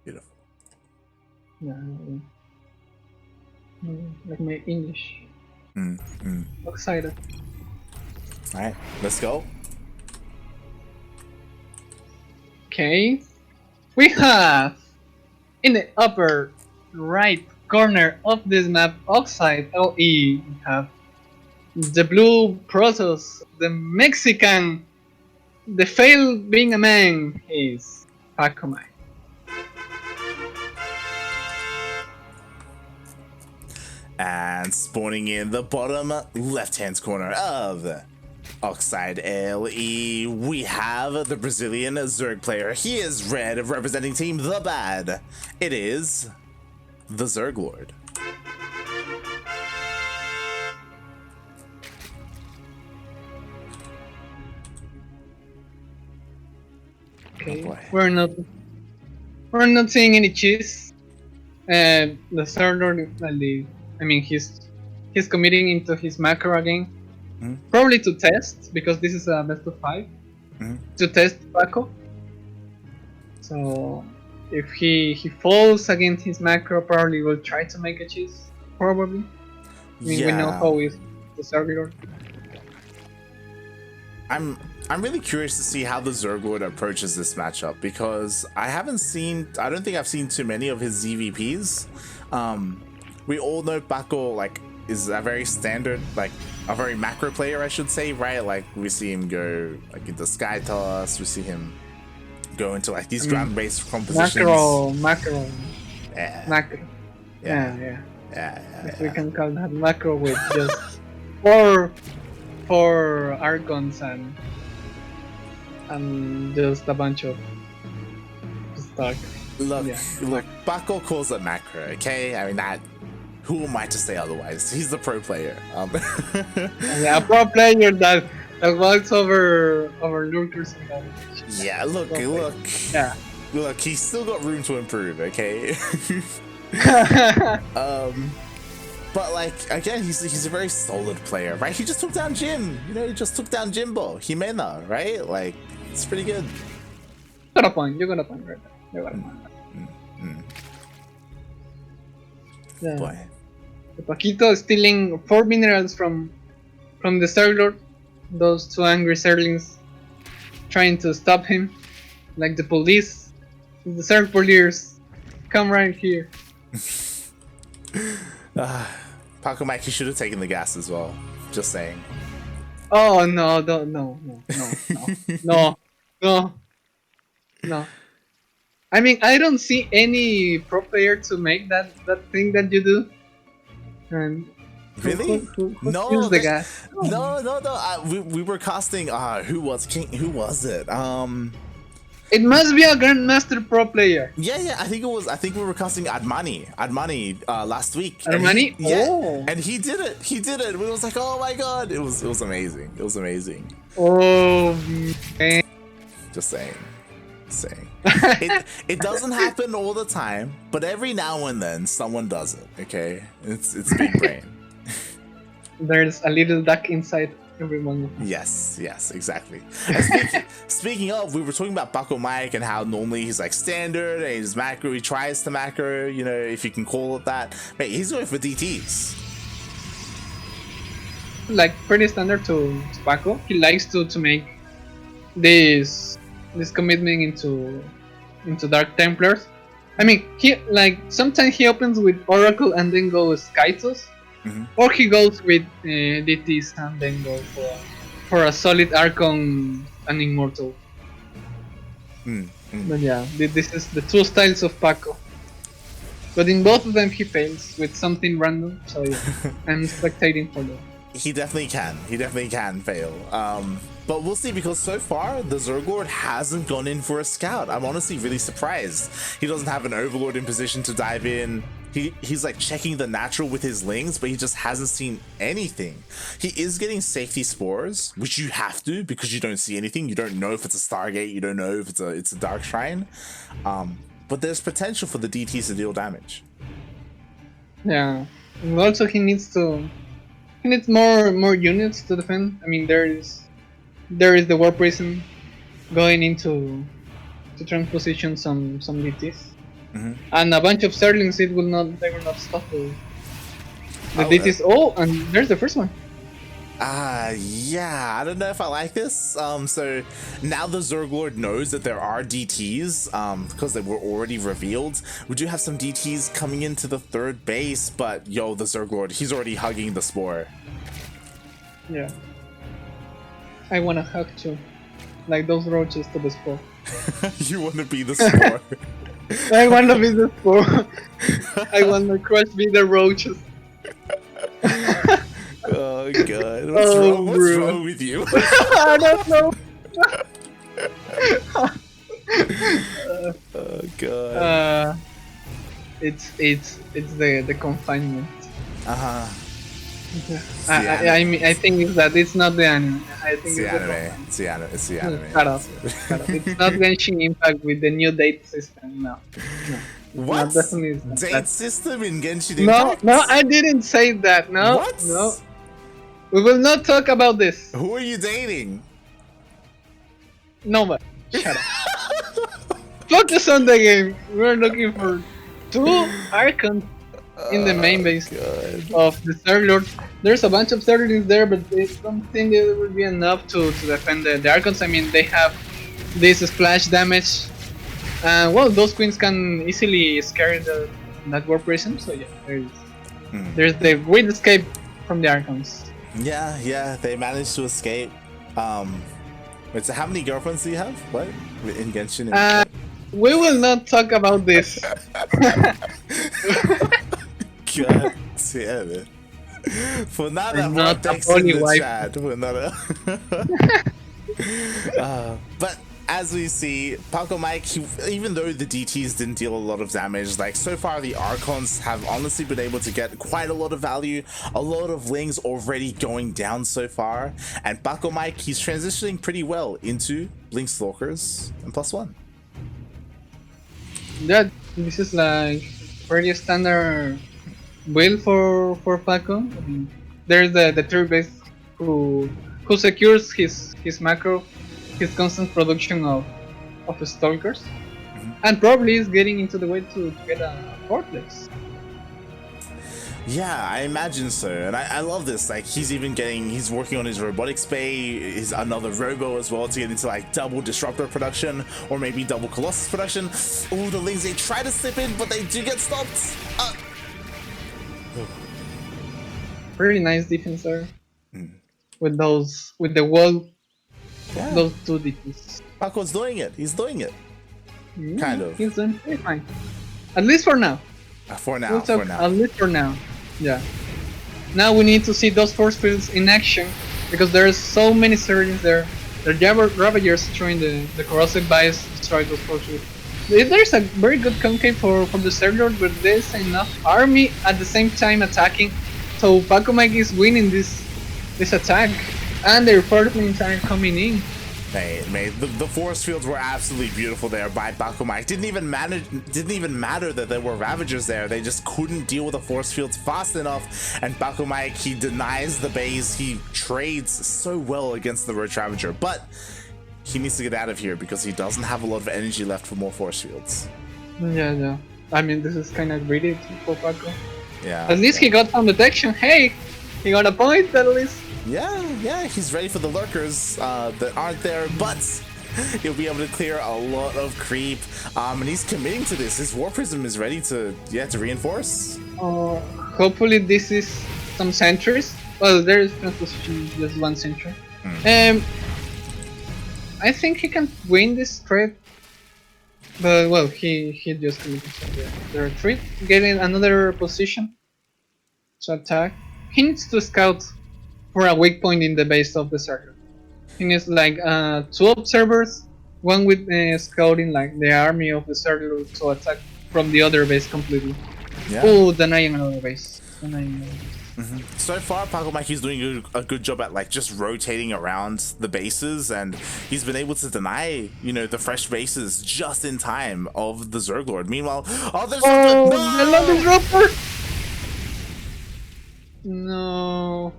Beautiful. Yeah, like my English. Excited. All right, let's go. Okay, we have in the upper right corner of this map, Oxide LE, we have the blue Protoss, the Mexican, the failed being a man is Pacomike. And spawning in the bottom left-hand corner of Oxide LE, we have the Brazilian Zerg player. He is red, representing Team The Bad. It is TheZergLord. Okay, Oh we're not seeing any cheese. The server, I mean, he's committing into his macro again, probably to test because this is a best of 5 to test Paco. So if he falls against his macro, probably will try to make a cheese. Probably. I mean, we know how is the server. I'm really curious to see how the ZergLord approaches this matchup because I don't think I've seen too many of his ZVPs. We all know Paco like is a very standard, like a very macro player, I should say, right? Like we see him go like into Sky Toss, we see him go into like these ground-based compositions. Macro. Yeah. If we can call that macro with just four Archons and just a bunch of stock. Look, Paco calls it macro, okay? I mean that. Who am I to say otherwise? He's the pro player. Yeah, a pro player that walks over lurkers. Yeah, look. Yeah. Look, he's still got room to improve, okay? But like again, he's a very solid player, right? He just took down Jim. You know, he just took down Jimbo Jimena, right? Like it's pretty good. You got a point right there. You got a point. Yeah. Boy. Paquito is stealing 4 minerals from the ZergLord. Those 2 angry Zerglings trying to stop him, like the police. The Zerg police, come right here. Pacomike, he should have taken the gas as well. Just saying. Oh no! I mean, I don't see any pro player to make that thing that you do. And really? Who the gas? No. We were casting. Who was it? It must be a Grandmaster pro player. Yeah. I think we were casting Admani last week. Admani? And he did it. It was like, oh my god, it was amazing. Oh man. Just saying. It doesn't happen all the time, but every now and then someone does it. Okay, it's big brain. There's a little duck inside everyone. Yes, exactly. And speaking of, we were talking about Pacomike and how normally he's like standard and he's macro. He tries to macro, you know, if you can call it that. Mate, he's going for DTs. Like pretty standard to Paco. He likes to make this commitment into Dark Templars. I mean, he like sometimes he opens with Oracle and then goes Skytos, or he goes with DTs and then goes for a solid Archon and Immortal. But yeah, this is the 2 styles of Paco. But in both of them he fails with something random, so yeah, I'm spectating for that. He definitely can fail. But we'll see, because so far the ZergLord hasn't gone in for a scout. I'm honestly really surprised. He doesn't have an Overlord in position to dive in. He's like checking the natural with his lings, but he just hasn't seen anything. He is getting safety spores, which you have to, because you don't see anything. You don't know if it's a Stargate. You don't know if it's a Dark Shrine. But there's potential for the DTs to deal damage. Yeah, and also he needs more units to defend. I mean, there is the War Prison going into to transposition some DTs. and a bunch of Zerglings, they will not stop the Oh, DTs. Oh, and there's the first one. Yeah, I don't know if I like this. So now the ZergLord knows that there are DTs, because they were already revealed. We do have some DTs coming into the third base, but yo, the ZergLord, he's already hugging the spore. Yeah. I wanna hug too. Like those roaches to the spore. You want to be the spore. I wanna be the spore. I wanna crush be the roaches. Oh god, what's wrong with you? I don't know. Oh god. It's the confinement. I mean, I think it's that it's not the anime. I think it's the anime. Shut up. It's not Genshin Impact with the new date system. No. What? Definitely date system in Genshin Impact? No, I didn't say that. No. What? No. We will not talk about this. Who are you dating? Nobody. Shut up. Focus on the game. We're looking for 2 Archons in the main base of the TheZergLord. There's a bunch of Zerglings there, but I don't think it will be enough to defend the Archons. I mean, they have this splash damage. Well, those queens can easily scare that warp prism. So yeah, there's the great escape from the Archons. Yeah, they managed to escape. Wait, so how many girlfriends do you have? What? In Genshin? We will not talk about this. God damn it. For not a vortex in the chat. For not a... but as we see, Pacomike, even though the DTs didn't deal a lot of damage, like so far the Archons have honestly been able to get quite a lot of value, a lot of Lings already going down so far, and Pacomike, he's transitioning pretty well into Link Stalkers and +1. Yeah, this is like pretty standard build for Paco. I mean, there's the third base who secures his macro, his constant production of stalkers, and probably is getting into the way to get a fortress. Yeah, I imagine so, and I love this. Like he's working on his robotics bay, his another robo as well to get into like double disruptor production or maybe double colossus production. Oh, the Lings, they try to slip in, but they do get stopped. Pretty nice defense there. With the wall. Yeah. Those 2 DPs. Paco's doing it. He's doing it. Kind of. He's doing pretty fine. At least for now. For now. At least for now. Yeah. Now we need to see those force fields in action because there's so many Zerglings there. The Ravagers throwing the corrosive bias destroy those force fields. There's a very good concave for the TheZergLord, but there's enough army at the same time attacking. So Pacomike is winning this attack. And the reinforcements are coming in. Mate, the force fields were absolutely beautiful there by Pacomike. Didn't even matter that there were Ravagers there. They just couldn't deal with the force fields fast enough. And Pacomike, he denies the base. He trades so well against the Roach Ravager, but he needs to get out of here because he doesn't have a lot of energy left for more force fields. Yeah. I mean, this is kind of greedy for Paco. Yeah. At least he got some detection. Hey, he got a point at least. Yeah, he's ready for the lurkers that aren't there, but he'll be able to clear a lot of creep, and he's committing to this. His War Prism is ready to reinforce. Hopefully this is some sentries. Well, there is just 1 sentry. I think he can win this trade, but well, he just committed the retreat, getting another position to attack. He needs to scout for a weak point in the base of the circle. He needs like 2 observers, 1 with scouting like the army of the circle to attack from the other base completely. Yeah. Oh, denying another base. So far, Pacomike is doing a good job at like just rotating around the bases, and he's been able to deny, the fresh bases just in time of the ZergLord. Meanwhile, the disruptor! No.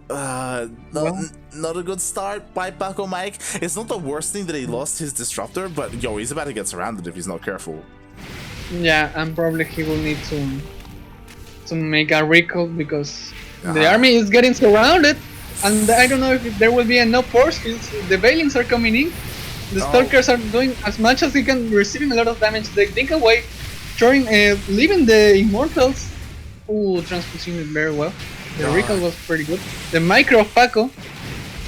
Not a good start by Pacomike. It's not the worst thing that he lost his disruptor, but yo, he's about to get surrounded if he's not careful. Yeah, and probably he will need to make a recall because the Uh-huh. army is getting surrounded, and I don't know if there will be enough force fields. The Veilings are coming in. The Oh. Stalkers are doing as much as they can, receiving a lot of damage. They think away, throwing, leaving the Immortals. Ooh, transposing it very well. The recall was pretty good. The micro of Paco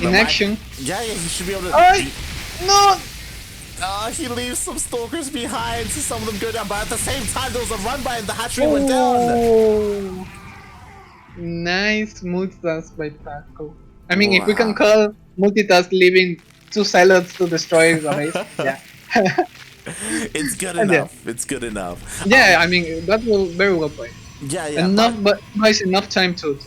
in action. Yeah, he should be able to. No! He leaves some stalkers behind, so some of them go down. But at the same time, there was a run by and the hatchery went down. Nice multitask by Paco. I mean, if we can call multitask leaving 2 silos to destroy the base, yeah. It's good enough. It's good enough. Yeah, I mean, that will very well played. Yeah. Enough, but nice enough time to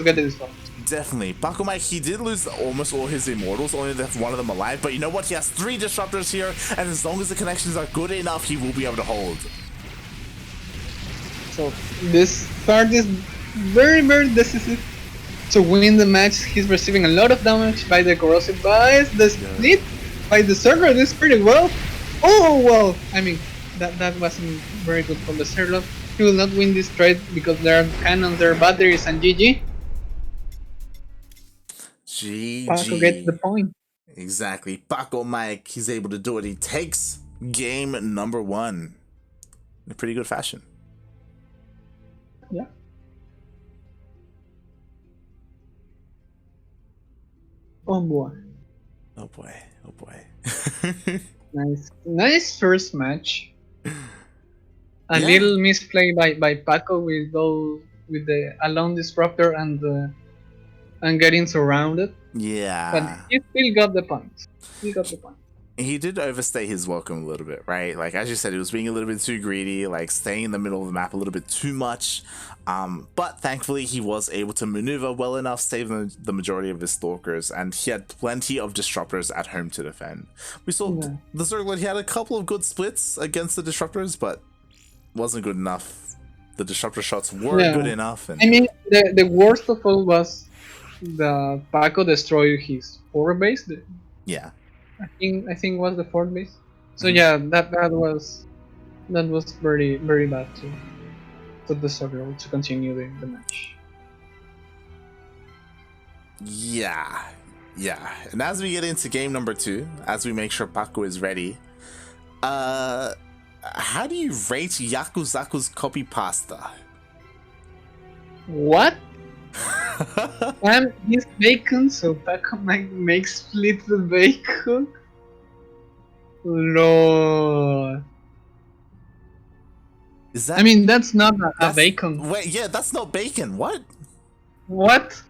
get the discount. Definitely. Pacomike, he did lose almost all his immortals, only left one of them alive. But you know what? He has 3 disruptors here, and as long as the connections are good enough, he will be able to hold. So this start is very, very decisive to win the match. He's receiving a lot of damage by the corrosive bias. The split by the server is pretty well. Oh well, I mean that wasn't very good for the server. He will not win this trade because there are cannons, there are batteries, and GG. Paco gets the point. Exactly. Pacomike, he's able to do it. He takes game number 1 in a pretty good fashion. Yeah. Oh boy. Oh boy. Oh boy. Nice first match. A little misplay by Paco with the alone disruptor and getting surrounded. Yeah. But he still got the point. He did overstay his welcome a little bit, right? Like, as you said, he was being a little bit too greedy, like staying in the middle of the map a little bit too much. But thankfully, he was able to maneuver well enough, save the majority of his stalkers, and he had plenty of disruptors at home to defend. We saw TheZergLord, he had a couple of good splits against the disruptors, but wasn't good enough. The disruptor shots were good enough. And I mean, the worst of all was the Paco destroyed his 4 base. Yeah. I think was the 4th base. So yeah, that was very, very bad to the server to continue the match. Yeah. And as we get into game number 2, as we make sure Paco is ready, how do you rate Yakuzaku's copy pasta? What? And he's bacon, so Pacomike makes split the bacon. Lord. Is that? I mean, that's not a bacon. Wait, yeah, that's not bacon. What? What?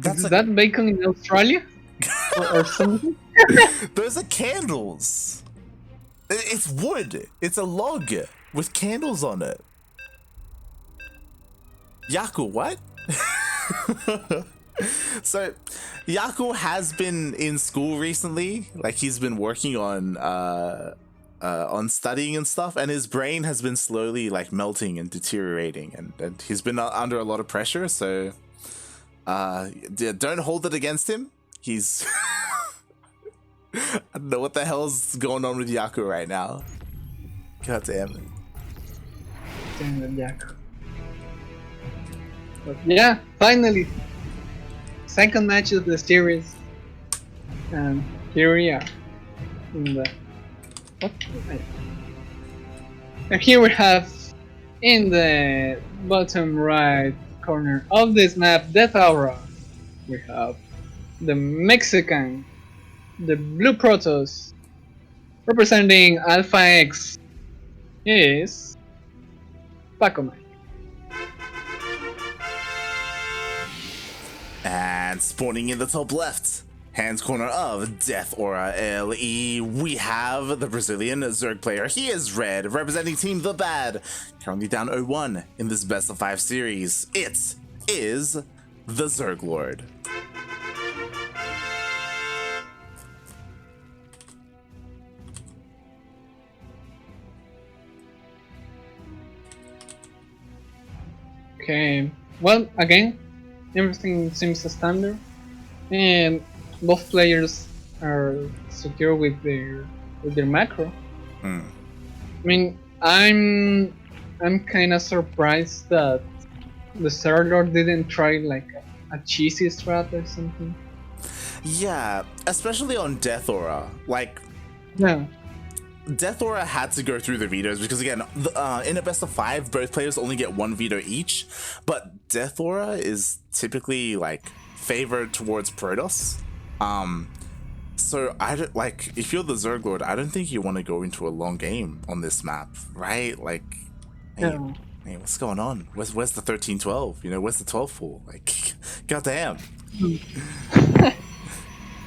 Is that bacon in Australia? or something? Those are candles. It's wood. It's a log with candles on it. Yaku, what? So, Yaku has been in school recently. Like, he's been working on studying and stuff, and his brain has been slowly like melting and deteriorating, and he's been under a lot of pressure. So, don't hold it against him. He's I don't know what the hell's going on with Yaku right now. God damn it. Damn it, Yaku. But yeah, finally, second match of the series, and here we are. And here we have, in the bottom right corner of this map, Death Aura, we have the Mexican, the Blue Protoss, representing Alpha X, is Pacomike. And spawning in the top left, hands corner of Death Aura LE, we have the Brazilian Zerg player. He is red, representing Team The Bad, currently down 0-1 in this best of 5 series. It is TheZergLord. Okay, well, again, everything seems standard, and both players are secure with their their macro. Hmm. I mean, I'm kind of surprised that the TheZergLord didn't try like a cheesy strat or something. Yeah, especially on Death Aura. Like, Yeah. Death Aura had to go through the vetoes because again, in a best of 5, both players only get 1 veto each. But Death Aura is typically like favored towards Protoss. So I don't like if you're the TheZergLord, I don't think you want to go into a long game on this map, right? Like, hey, Yeah. hey, what's going on? Where's the 13-12? You know, where's the 12-4? Like, goddamn.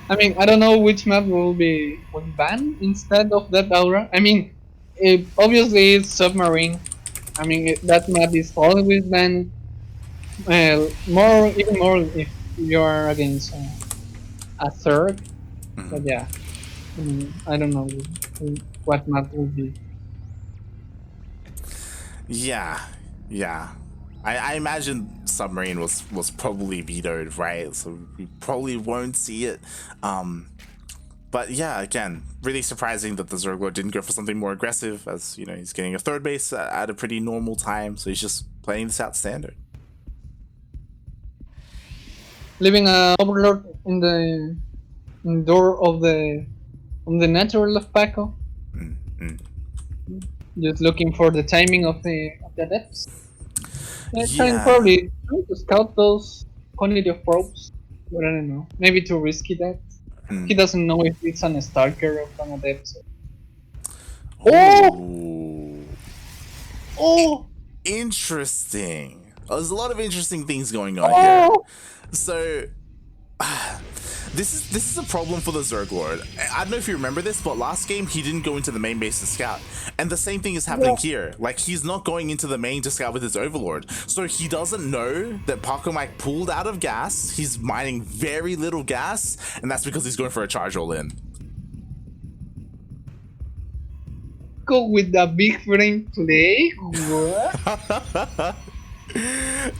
I mean, I don't know which map will be banned instead of that aura. I mean, obviously it's submarine. I mean, that map is always banned. Even more if you are against a third. But yeah, I don't know what map will be. Yeah, yeah. I imagine submarine was probably vetoed, right? So we probably won't see it. But yeah, again, really surprising that the TheZergLord didn't go for something more aggressive, as you know he's getting a third base at a pretty normal time, so he's just playing this out standard. Leaving a overlord in the door of the on the natural of Paco. Just looking for the timing of the depths. Trying Yeah. probably to scout those quantity of probes, but I don't know. Maybe too risky that. He doesn't know if it's an Stalker or an Adept. So. Oh. Oh! Interesting. There's a lot of interesting things going on here. So this is a problem for the TheZergLord. I don't know if you remember this, but last game he didn't go into the main base to scout. And the same thing is happening here. Like, he's not going into the main to scout with his Overlord. So he doesn't know that Pacomike pulled out of gas. He's mining very little gas, and that's because he's going for a charge all in. Go with the big frame play? What?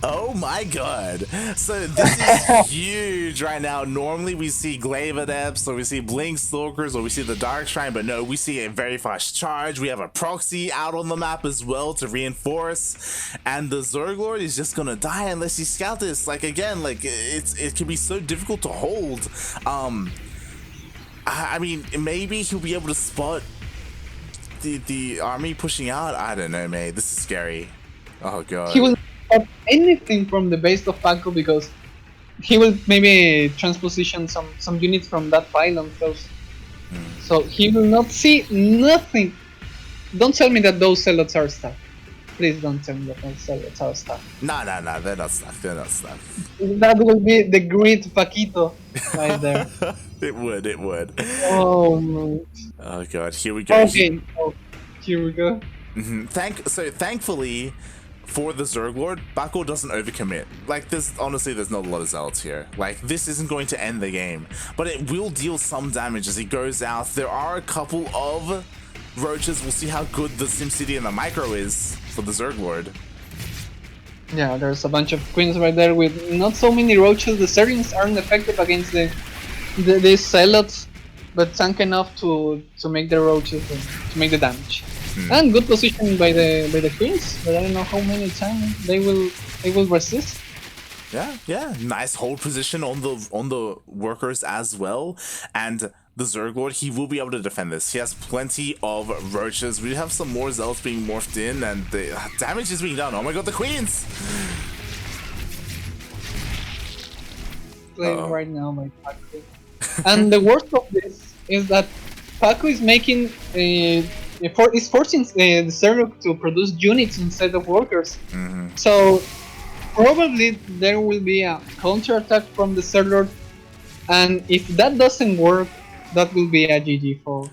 Oh my god. So this is huge right now. Normally we see Glaive Adepts, or we see Blink Stalkers, or we see the Dark Shrine, but no, we see a very fast charge. We have a proxy out on the map as well to reinforce, and the TheZergLord is just gonna die unless you scout this. Like, again, like it can be so difficult to hold. I mean, maybe he'll be able to spot the army pushing out. I don't know, mate. This is scary. Oh god. He will not anything from the base of Paco because he will maybe transposition some units from that pylon close. So he will not see nothing. Don't tell me that those zealots are stuck. Please don't tell me that those zealots are stuck. No, they're not stuck. They're not stuck. That will be the great Paquito right there. It would. Oh man. Oh god, here we go. Okay, here we go. Thankfully for the TheZergLord, Paco doesn't overcommit. Like, there's not a lot of zealots here. Like, this isn't going to end the game, but it will deal some damage as he goes out. There are a couple of roaches. We'll see how good the SimCity and the micro is for the TheZergLord. Yeah, there's a bunch of queens right there with not so many roaches. The serings aren't effective against these zealots, but tank enough to make the roaches to make the damage. And good positioning by the queens, but I don't know how many times they will resist. Yeah, nice hold position on the workers as well, and the TheZergLord, he will be able to defend this. He has plenty of roaches. We have some more zealots being morphed in, and the damage is being done. Oh my god, the queens! Playing right now by Paco. And the worst of this is that Paco is making is forcing the TheZergLord to produce units instead of workers. So probably there will be a counter attack from the TheZergLord, and if that doesn't work, that will be a GG for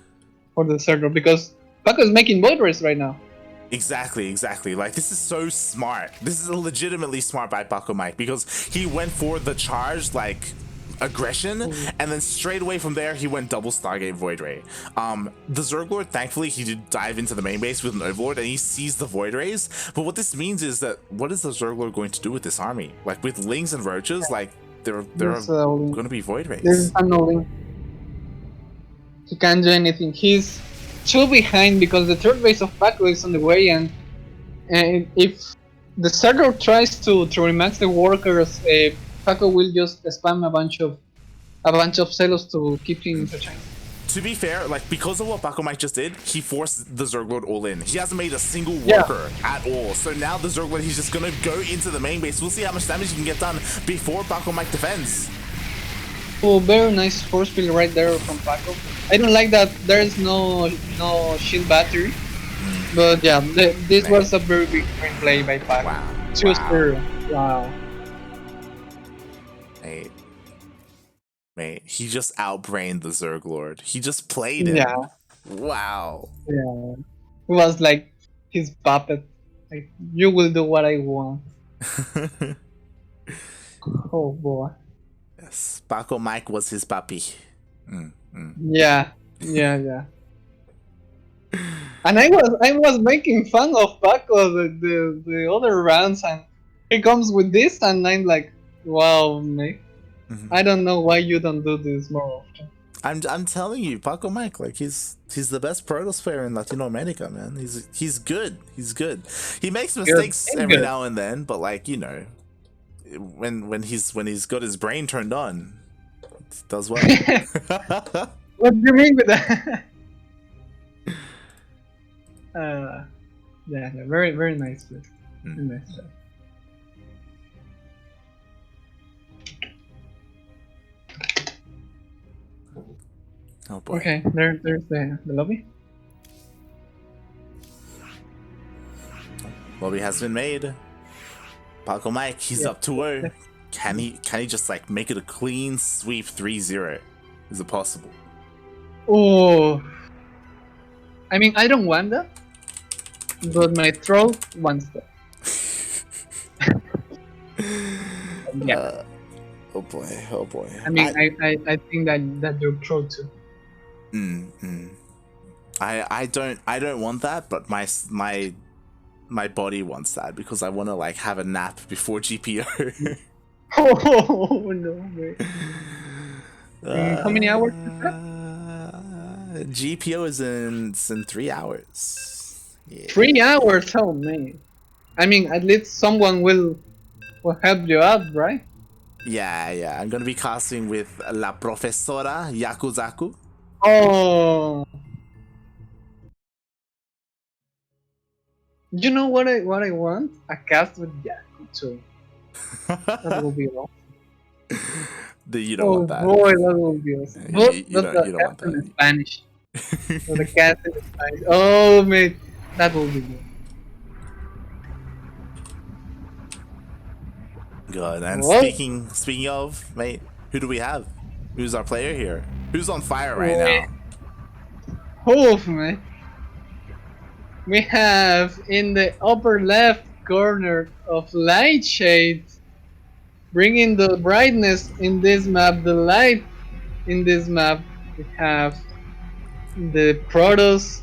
the TheZergLord because Paco is making void rays right now. Exactly. Like, this is so smart. This is legitimately smart by Pacomike because he went for the charge, like, aggression, and then straight away from there he went double Stargate Void Ray. The TheZergLord, thankfully, he did dive into the main base with an Overlord and he sees the Void Rays, but what this means is that what is the TheZergLord going to do with this army? Like, with Lings and Roaches, like, they're going to be Void Rays. There's no link. He can't do anything. He's two behind because the third base of Paco is on the way, and if the Zerglord tries to remax the workers, Paco will just spam a bunch of Celos to keep him entertained. To be fair, like, because of what Pacomike just did, he forced the ZergLord all in. He hasn't made a single worker at all. So now the ZergLord, he's just gonna go into the main base. We'll see how much damage he can get done before Pacomike defends. Oh, very nice force field right there from Paco. I don't like that there is no shield battery. But yeah, this was a very big play by Paco. Wow. 2-0. Wow. Mate, he just outbrained the ZergLord. He just played him. Yeah. Wow. Yeah. It was like his puppet. Like, you will do what I want. Oh boy. Yes, Pacomike was his puppy. Yeah. And I was making fun of Paco the other rounds, and he comes with this, and I'm like, wow, mate. I don't know why you don't do this more often. I'm telling you, Pacomike, like he's the best Protoss player in Latino America, man. He's good. He's good. He makes mistakes every now and then, but like, you know, when he's got his brain turned on, it does well. What do you mean with that? Yeah, very very nice play. Very nice play. Oh boy. Okay, there's the lobby. Lobby has been made. Pacomike, he's up 2-0. Can he just like make it a clean sweep 3-0? Is it possible? Oh, I mean, I don't want that, but my troll wants that. Yeah. Oh boy. I mean, I think that you're troll too. I don't want that, but my body wants that because I want to like have a nap before GPO. Oh no, wait. How many hours is that? GPO is in 3 hours. Yeah. 3 hours? Oh man. I mean, at least someone will help you out, right? Yeah. I'm gonna be casting with La Profesora Yakuzaku. Oh. You know what I want? A cast with Yaku too. That will be awesome. You don't want that. Oh boy, that will be awesome. You don't want that. In Spanish. So the cast in Spanish. Oh man, that will be good. Good. And What? speaking of, mate, who do we have? Who's our player here? Who's on fire right now? Oh man. We have in the upper left corner of Lightshade, bringing the brightness in this map, the light in this map. We have the Protoss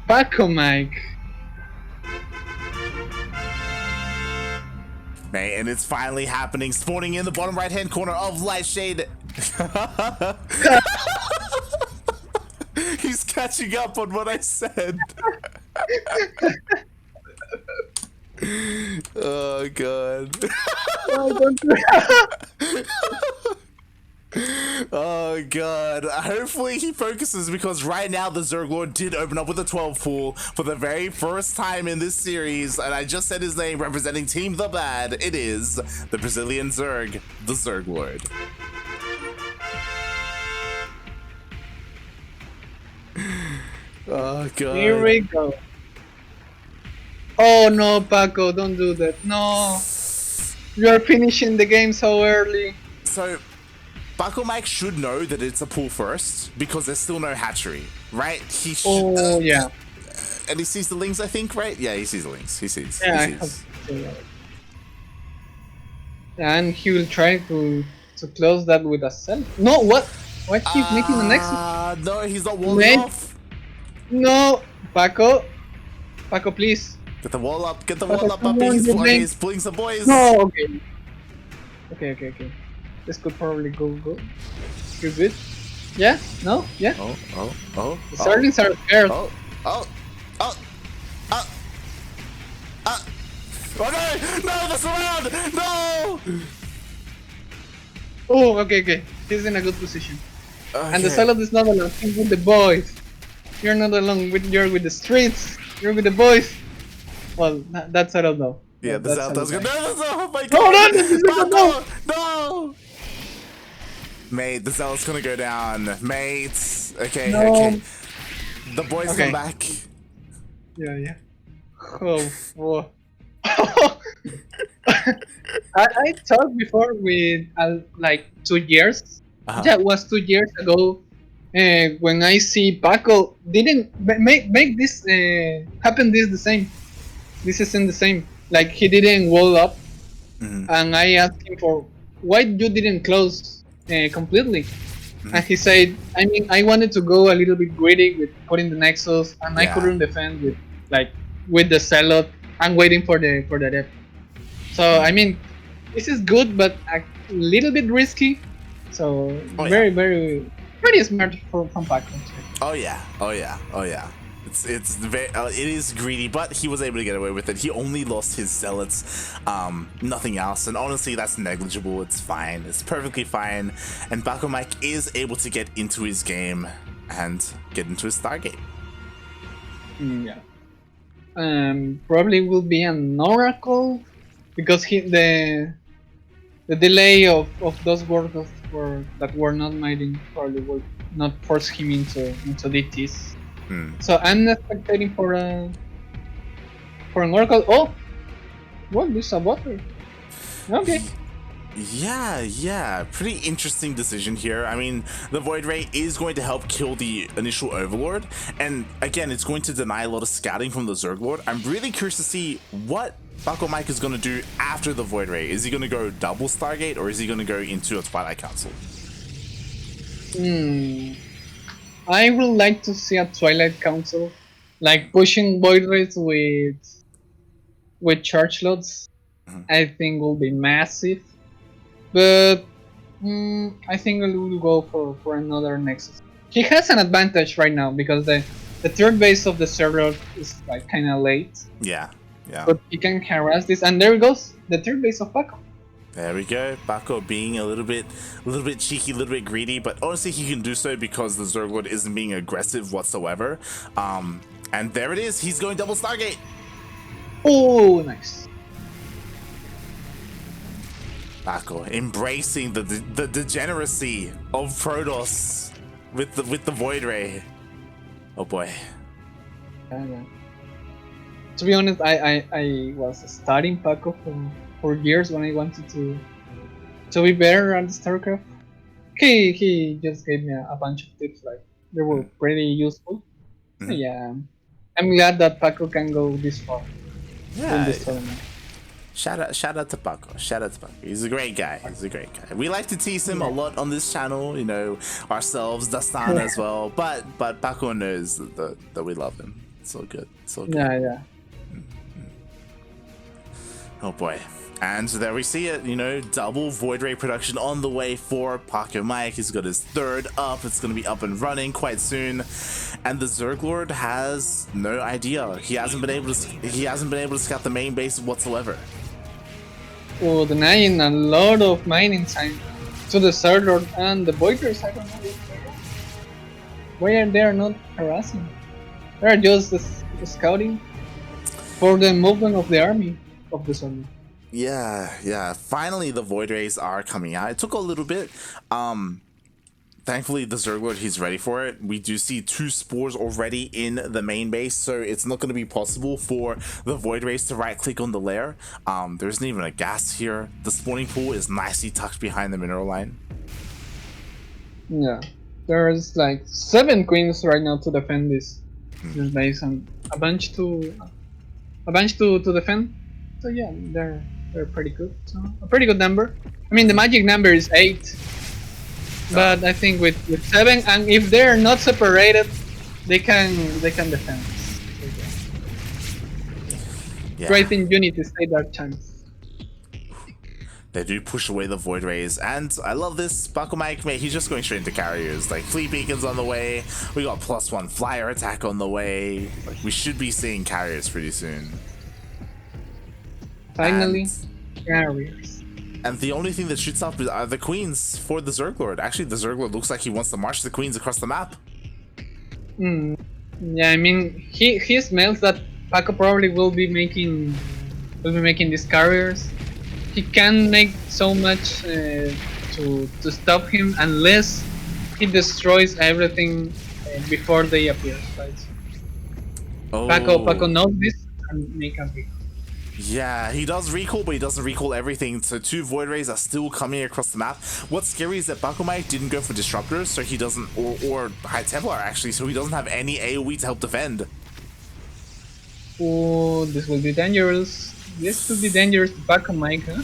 Pacomike. Man, and it's finally happening, spawning in the bottom right hand corner of Lightshade. He's catching up on what I said. Oh god. Oh god. Hopefully he focuses, because right now the ZergLord did open up with a 12 pool for the very first time in this series, and I just said his name, representing Team The Bad. It is the Brazilian Zerg, the ZergLord. Oh god. Here we go. Oh no, Paco, don't do that. No. You are finishing the game so early. So, Pacomike should know that it's a pool first, because there's still no hatchery, right? Oh, yeah. And he sees the lings, I think, right? Yeah, he sees the lings. He sees. Yeah, He sees. And he will try to close that with a cell. No, what? Why keep making the next one? No, he's not walling off. No, Paco, please. Get the wall up, puppy. He's pulling some boys. No, okay. Okay. This could probably go. You're good. Yeah? No? Yeah? Oh. The Zerglings are scared. Oh. Oh no! No, the surround! No! Oh, okay. He's in a good position. Okay. And the Salad is not alone. He's with the boys. You're not alone. You're with the streets. You're with the boys. Well, that's Salad though. Yeah, the Zelda's good. No, oh my No, god! No! Mate, the Zelda's gonna go down. Mate. Okay. The boys come back. Yeah. Oh, whoa. I talked before with like 2 years. That was 2 years ago. When I see Paco didn't make this happen. This the same. This isn't the same. Like he didn't wall up, and I asked him for why you didn't close completely, and he said, I mean, I wanted to go a little bit greedy with putting the Nexus, and I couldn't defend with the Zealot. I'm waiting for the depth. So I mean, this is good, but a little bit risky. So very pretty smart from Paco. Oh yeah. It's very it is greedy, but he was able to get away with it. He only lost his Zealots, nothing else, and honestly that's negligible. It's fine. It's perfectly fine. And Pacomike is able to get into his game and get into his Stargate. Yeah. Probably will be an Oracle because the delay of those workers that were not mining probably will not force him into DTs. So I'm not expecting for an Oracle. Oh, what? This is a water. Okay. Yeah, pretty interesting decision here. I mean, the Void Ray is going to help kill the initial Overlord, and again, it's going to deny a lot of scouting from the ZergLord. I'm really curious to see what Pacomike is going to do after the Void Ray. Is he going to go double Stargate, or is he going to go into a Twilight Council? I would like to see a Twilight Council, like pushing Void Rays with charge loads. I think will be massive. But I think we will go for another Nexus. He has an advantage right now because the third base of the server is like kind of late. Yeah. But he can harass this, and there goes the third base of Paco. There we go. Paco being a little bit cheeky, a little bit greedy, but honestly he can do so because the ZergLord isn't being aggressive whatsoever. And there it is. He's going double Stargate. Oh, nice. Paco embracing the degeneracy of Protoss with the Void Ray. Oh boy. To be honest, I was studying Paco for years when I wanted to be better at StarCraft. He just gave me a bunch of tips, like they were pretty useful. So yeah, I'm glad that Paco can go this far in this tournament. Shout out to Paco. He's a great guy. We like to tease him a lot on this channel, you know, ourselves, Dastan as well. But Paco knows that we love him. It's all good. Yeah. Oh boy. And so there we see it, you know, double Void Ray production on the way for Pacomike. He's got his third up. It's going to be up and running quite soon. And the ZergLord has no idea. He hasn't been able to scout the main base whatsoever. Oh, denying a lot of mining time to the ZergLord and the Voiders. I don't know why are they not harassing. They're just scouting for the movement of the army of the ZergLord. Yeah. Finally, the Void Rays are coming out. It took a little bit. Thankfully, the ZergLord, he's ready for it. We do see 2 spores already in the main base, so it's not going to be possible for the Void Rays to right-click on the lair. There isn't even a gas here. The spawning pool is nicely tucked behind the mineral line. Yeah, there's like 7 queens right now to defend this base, and a bunch to defend. So yeah, they're pretty good. So a pretty good number. I mean, the magic number is 8. But I think with 7, and if they're not separated, they can defend. Yeah. Great in unity, stay dark chance. They do push away the Void Rays, and I love this. Pacomike, mate, he's just going straight into carriers. Like, Fleet Beacon's on the way. We got +1 flyer attack on the way. Like, we should be seeing carriers pretty soon. Finally, carriers. And the only thing that shoots up are the queens for the ZergLord. Actually, the ZergLord looks like he wants to march the queens across the map. Yeah, I mean, he smells that Paco probably will be making these carriers. He can make so much to stop him unless he destroys everything before they appear. Right? Oh. Paco knows this and make a recall. Yeah, he does recall, but he doesn't recall everything. So 2 Void Rays are still coming across the map. What's scary is that Pacomike didn't go for Disruptors, so he doesn't, or High Templar actually, so he doesn't have any AoE to help defend. Oh, this will be dangerous. This could be dangerous to Pacomike, huh?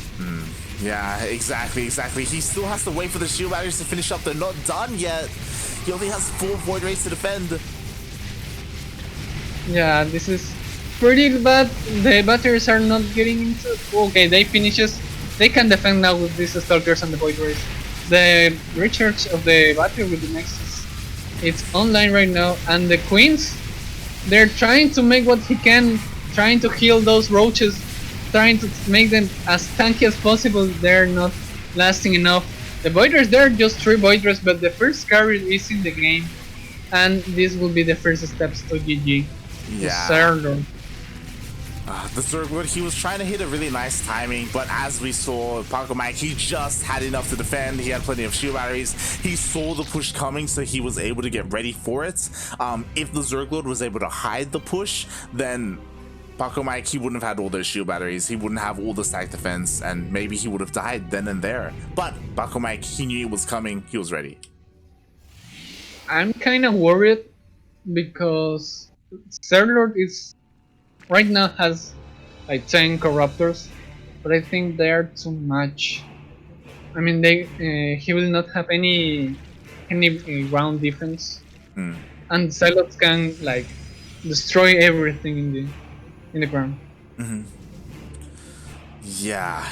Yeah, exactly. He still has to wait for the shield batteries to finish up. They're not done yet. He only has 4 Void Rays to defend. Yeah, this is pretty bad. The batteries are not getting into. Okay, they can defend now with these Stalkers and the Void Rays. The recharge of the battery with the Nexus, it's online right now, and the Queens, they're trying to make what he can, trying to heal those roaches, trying to make them as tanky as possible. They're not lasting enough. The Void Rays, there are just 3 Void Rays, but the first carry is in the game, and this will be the first steps to GG. Yeah. The ZergLord, he was trying to hit a really nice timing, but as we saw, Pacomike, he just had enough to defend. He had plenty of shield batteries. He saw the push coming, so he was able to get ready for it. If the ZergLord was able to hide the push, then Pacomike, he wouldn't have had all those shield batteries. He wouldn't have all the stack defense, and maybe he would have died then and there. But Pacomike, he knew it was coming. He was ready. I'm kind of worried because ZergLord is right now has like 10 corruptors, but I think they are too much. I mean, he will not have any ground defense, and Silos can like destroy everything in the ground. Yeah,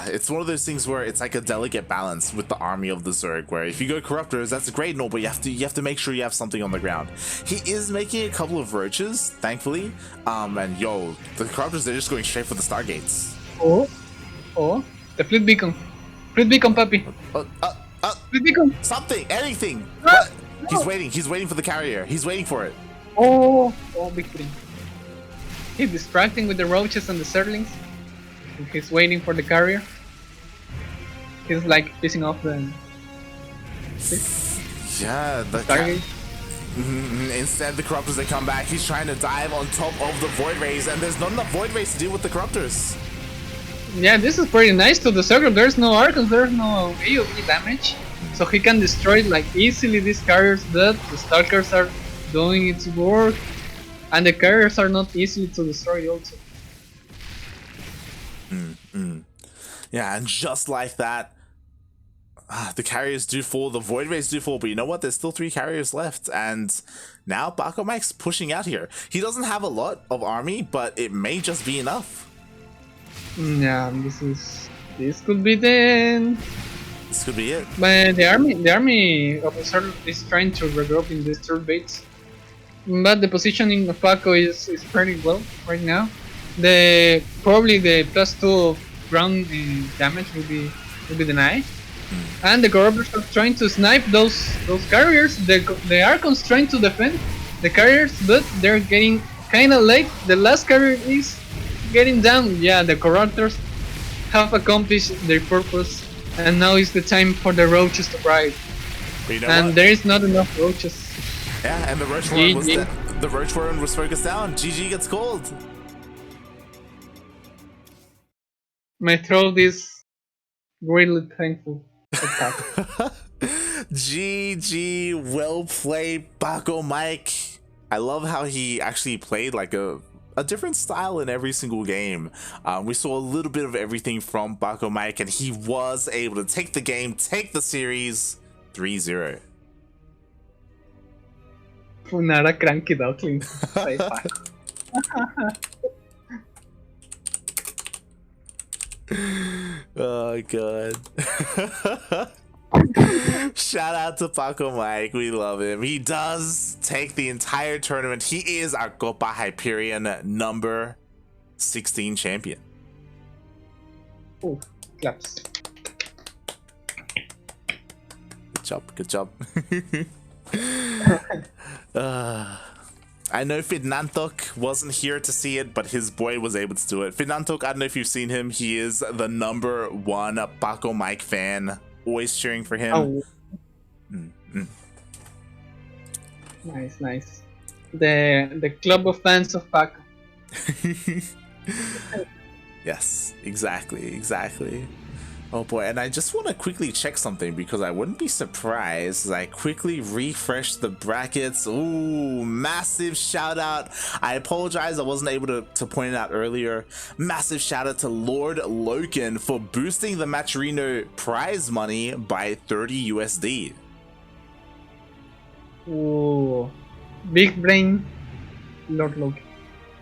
it's one of those things where it's like a delicate balance with the army of the Zerg, where if you go Corruptors, that's great and all, but you have to make sure you have something on the ground. He is making a couple of roaches, thankfully, and yo, the Corruptors, they're just going straight for the Stargates. Oh, the Fleet Beacon, puppy. Fleet Beacon. Something, anything. No. He's waiting for the carrier. He's waiting for it. Oh, victory. He's distracting with the roaches and the Zerglings. He's waiting for the carrier. He's like pissing off the. Yeah, the Stargate. Instead, the Corruptors, they come back. He's trying to dive on top of the Void Rays, and there's not enough Void Rays to deal with the Corruptors. Yeah, this is pretty nice to the ZergLord. There's no Archons, there's no AoE damage, so he can destroy like easily these carriers. But the Stalkers are doing its work, and the carriers are not easy to destroy also. Yeah, and just like that, the carriers do fall, the Void Rays do fall, but you know what? There's still 3 carriers left, and now Pacomike's pushing out here. He doesn't have a lot of army, but it may just be enough. Yeah, this could be the. This could be it. But the army of the ZergLord is trying to regroup in these third baits. But the positioning of Paco is pretty well right now. Probably the +2 of ground damage will be denied, and the Corruptors are trying to snipe those carriers. The Archons trying to defend the carriers, but they're getting kind of late. The last carrier is getting down. Yeah, the Corruptors have accomplished their purpose, and now is the time for the roaches to ride. You know and what? There is not enough roaches. Yeah, and the Roach Warren was focused down. GG gets called. My throat is really thankful. GG, well played, Pacomike. I love how he actually played like a different style in every single game. We saw a little bit of everything from Pacomike, and he was able to take the game, take the series 3-0. Funara CranKy Ducklings. Oh god. Shout out to Pacomike. We love him. He does take the entire tournament. He is our Copa Hyperion number 16 champion. Oh, claps. Good job. Good job. I know Fidnantok wasn't here to see it, but his boy was able to do it. Fidnantok, I don't know if you've seen him. He is the #1 Pacomike fan. Always cheering for him. Oh. Nice, nice. The club of fans of Paco. Yes, exactly. Oh boy, and I just want to quickly check something because I wouldn't be surprised as I quickly refresh the brackets. Ooh, massive shout out. I apologize, I wasn't able to point it out earlier. Massive shout out to Lord Loken for boosting the Matcherino prize money by 30 USD. Ooh, big brain, Lord Loki.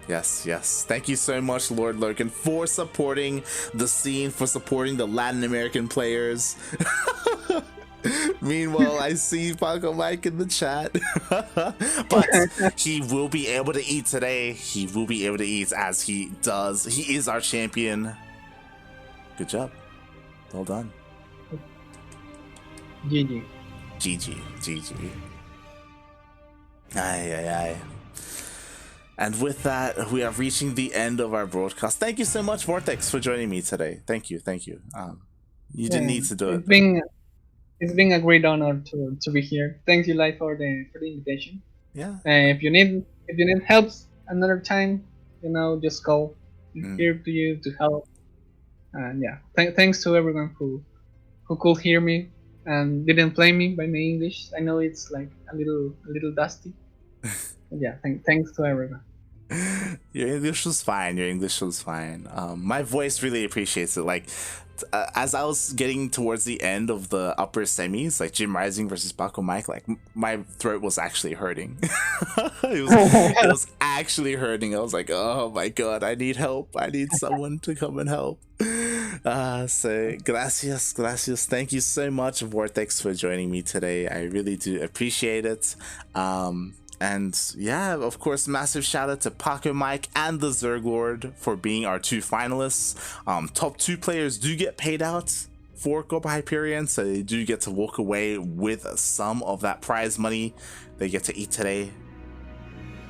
Yes. Thank you so much, Lord Loken, for supporting the scene, for supporting the Latin American players. Meanwhile, I see Pacomike in the chat. But he will be able to eat today. He will be able to eat as he does. He is our champion. Good job. Well done. GG. GG. Aye. And with that, we are reaching the end of our broadcast. Thank you so much, Vortex, for joining me today. Thank you. You didn't need to do it. It's been a great honor to be here. Thank you, Lai, for the invitation. Yeah. If you need help another time, just call. I'm here to you to help. And yeah, thanks to everyone who could hear me and didn't blame me by my English. I know it's like a little dusty. Yeah, thanks to everyone. Your English was fine. My voice really appreciates it. Like, as I was getting towards the end of the upper semis, like Jim Rising versus Pacomike, like my throat was actually hurting. it was actually hurting. I was like, oh my god, I need help. I need someone to come and help. So gracias. Thank you so much, Vortex, for joining me today. I really do appreciate it. And yeah, of course, massive shout out to Pacomike and TheZergLord for being our 2 finalists. Top 2 players do get paid out for Copa Hyperion, so they do get to walk away with some of that prize money they get to eat today.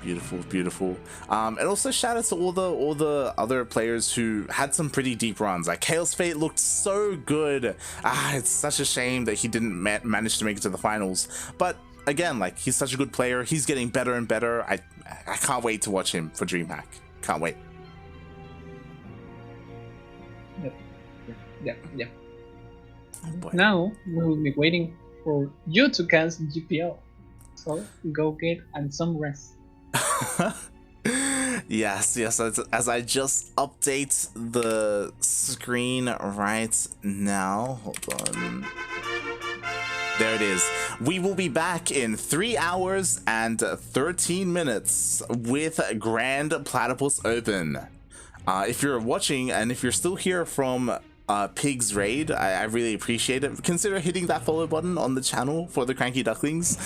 Beautiful. And also shout out to all the other players who had some pretty deep runs. Like Chaos Fate looked so good. It's such a shame that he didn't manage to make it to the finals, but again, like, he's such a good player. He's getting better and better. I can't wait to watch him for DreamHack. Can't wait. Yep. Oh boy. Now we will be waiting for you to cast GPL. So go get and some rest. Yes. As I just update the screen right now. Hold on. There it is. We will be back in 3 hours and 13 minutes with Grand Platypus Open. If you're watching and if you're still here from Pig's Raid, I really appreciate it. Consider hitting that follow button on the channel for the CranKy Ducklings.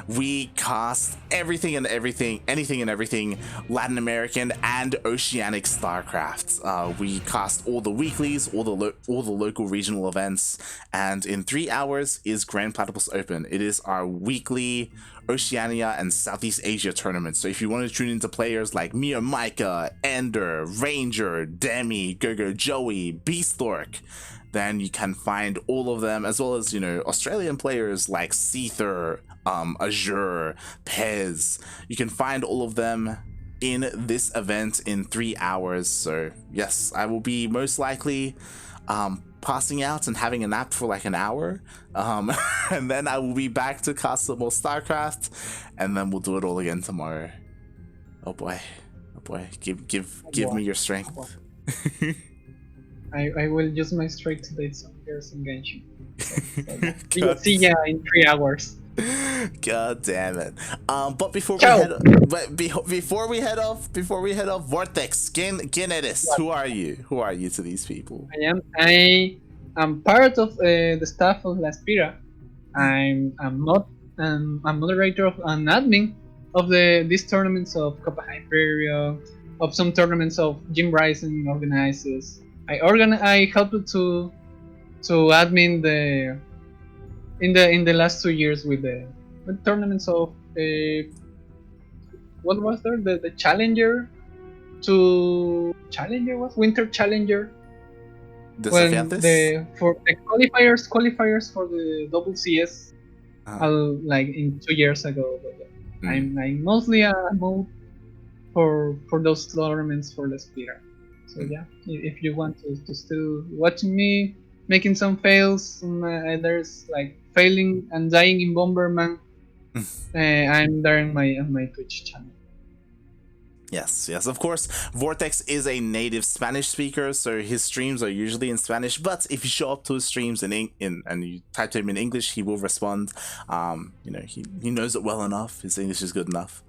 We cast anything and everything Latin American and Oceanic StarCraft. We cast all the weeklies, all the local regional events, and in 3 hours is Grand Platypus Open. It is our weekly Oceania and Southeast Asia tournament. So if you want to tune into players like Mia Micah, Ender, Ranger, Demi, Gogo Joey, Beastlork, then you can find all of them, as well as, Australian players like Seether, Azure, Pez. You can find all of them in this event in 3 hours. So yes, I will be most likely passing out and having a nap for like an hour, and then I will be back to cast some more StarCraft, and then we'll do it all again tomorrow. Oh boy, give me your strength. I will use my strength today, so here's engagement. So, we'll see ya in 3 hours. God damn it. But before we Ciao. before we head off, Vortex, ¿Quién eres? Who are you? Who are you to these people? I am part of the staff of La Spira. I'm moderator of an admin of these tournaments of Copa Hyperion, of some tournaments of Jim Rising organizes. I helped to admin in the last 2 years with the tournaments of what was there, the Challenger was Winter Challenger, when for the qualifiers for the double CS, like in 2 years ago. But I'm mostly a mode for those tournaments for the Spira. So yeah, if you want to still watch me making some fails, there's like failing and dying in Bomberman. I'm there on my Twitch channel. Yes, of course. Vortex is a native Spanish speaker, so his streams are usually in Spanish. But if you show up to his streams and you type to him in English, he will respond. He knows it well enough. His English is good enough.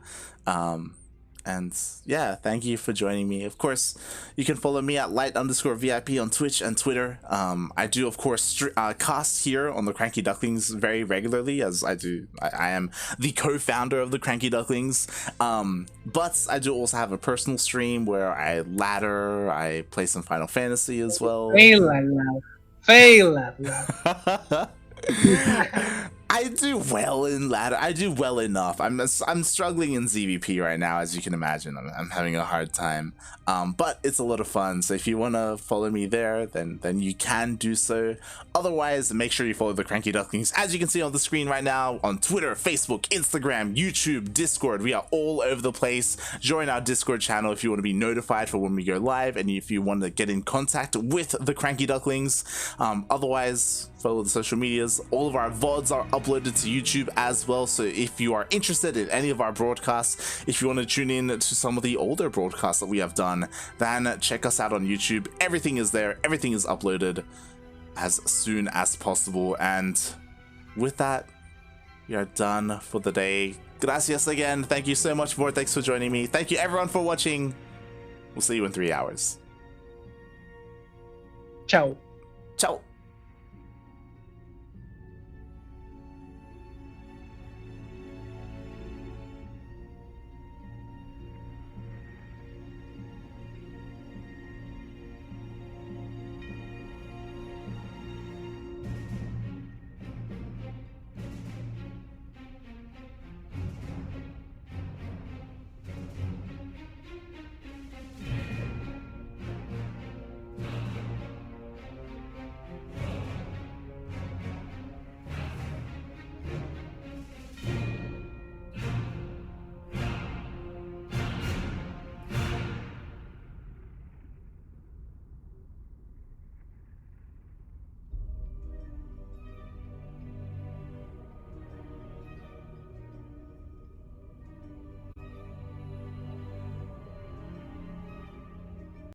And yeah, thank you for joining me. Of course, you can follow me at light_VIP on Twitch and Twitter. I do, of course, cast here on the CranKy Ducklings very regularly, as I am the co-founder of the CranKy Ducklings. But I do also have a personal stream where I ladder, I play some Final Fantasy as well. Fail that. I do well in ladder. I do well enough. I'm struggling in ZVP right now, as you can imagine. I'm having a hard time. But it's a lot of fun. So if you want to follow me there, then you can do so. Otherwise, make sure you follow the CranKy Ducklings, as you can see on the screen right now, on Twitter, Facebook, Instagram, YouTube, Discord. We are all over the place. Join our Discord channel if you want to be notified for when we go live, and if you want to get in contact with the CranKy Ducklings. Otherwise, follow the social medias. All of our VODs are uploaded to YouTube as well, so if you are interested in any of our broadcasts, if you want to tune in to some of the older broadcasts that we have done, then check us out on YouTube. Everything is there, everything is uploaded as soon as possible. And with that, we are done for the day. Gracias again. Thank you so much, Vortex, for joining me. Thank you everyone for watching. We'll see you in 3 hours. Ciao.